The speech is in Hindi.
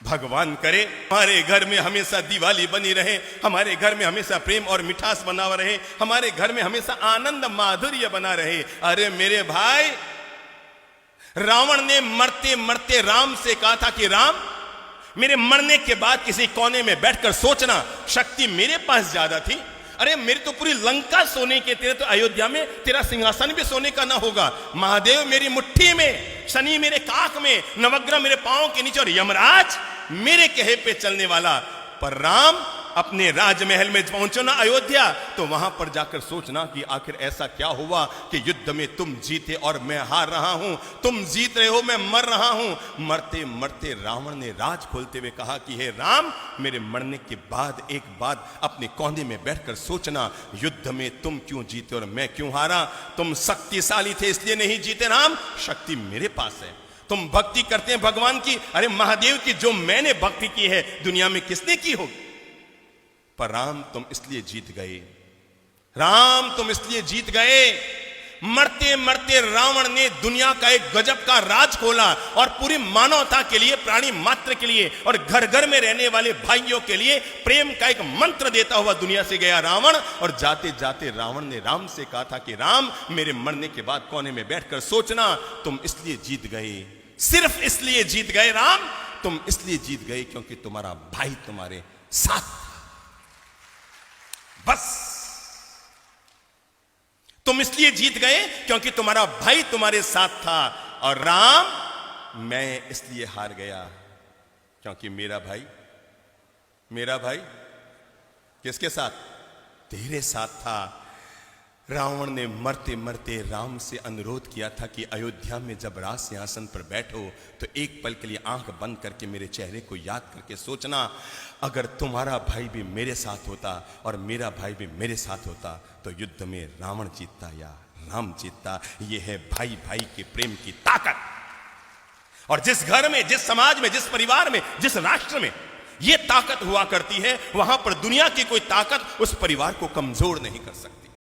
भगवान करे हमारे घर में हमेशा दिवाली बनी रहे, हमारे घर में हमेशा प्रेम और मिठास बना रहे, हमारे घर में हमेशा आनंद माधुर्य बना रहे। अरे मेरे भाई, रावण ने मरते मरते राम से कहा था कि राम, मेरे मरने के बाद किसी कोने में बैठकर सोचना, शक्ति मेरे पास ज्यादा थी। अरे मेरी तो पूरी लंका सोने के, तेरे तो अयोध्या में तेरा सिंहासन भी सोने का ना होगा। महादेव मेरी मुट्ठी में, शनि मेरे काख में, नवग्रह मेरे पांव के नीचे और यमराज मेरे कहे पे चलने वाला। पर राम अपने राजमहल में पहुंचो ना अयोध्या, तो वहां पर जाकर सोचना कि आखिर ऐसा क्या हुआ कि युद्ध में तुम जीते और मैं हार रहा हूं, तुम जीत रहे हो मैं मर रहा हूं। मरते मरते रावण ने राज खोलते हुए कहा कि हे राम, मेरे मरने के बाद एक बात अपने कोने में बैठकर सोचना, युद्ध में तुम क्यों जीते और मैं क्यों हारा। तुम शक्तिशाली थे इसलिए नहीं जीते राम, शक्ति मेरे पास है। तुम भक्ति करते हैं भगवान की, अरे महादेव की जो मैंने भक्ति की है दुनिया में किसने की होगी। पर राम तुम इसलिए जीत गए, राम तुम इसलिए जीत गए। मरते मरते रावण ने दुनिया का एक गजब का राज खोला और पूरी मानवता के लिए, प्राणी मात्र के लिए और घर घर में रहने वाले भाइयों के लिए प्रेम का एक मंत्र देता हुआ दुनिया से गया रावण। और जाते जाते रावण ने राम से कहा था कि राम, मेरे मरने के बाद कोने में बैठकर सोचना, तुम इसलिए जीत गए, सिर्फ इसलिए जीत गए राम, तुम इसलिए जीत गए क्योंकि तुम्हारा भाई तुम्हारे साथ, बस तुम इसलिए जीत गए क्योंकि तुम्हारा भाई तुम्हारे साथ था। और राम, मैं इसलिए हार गया क्योंकि मेरा भाई किसके साथ, तेरे साथ था। रावण ने मरते मरते राम से अनुरोध किया था कि अयोध्या में जब राज सिंहासन पर बैठो तो एक पल के लिए आंख बंद करके मेरे चेहरे को याद करके सोचना, अगर तुम्हारा भाई भी मेरे साथ होता और मेरा भाई भी मेरे साथ होता तो युद्ध में रावण जीतता या राम जीतता। यह है भाई भाई के प्रेम की ताकत। और जिस घर में, जिस समाज में, जिस परिवार में, जिस राष्ट्र में यह ताकत हुआ करती है, वहां पर दुनिया की कोई ताकत उस परिवार को कमजोर नहीं कर सकती।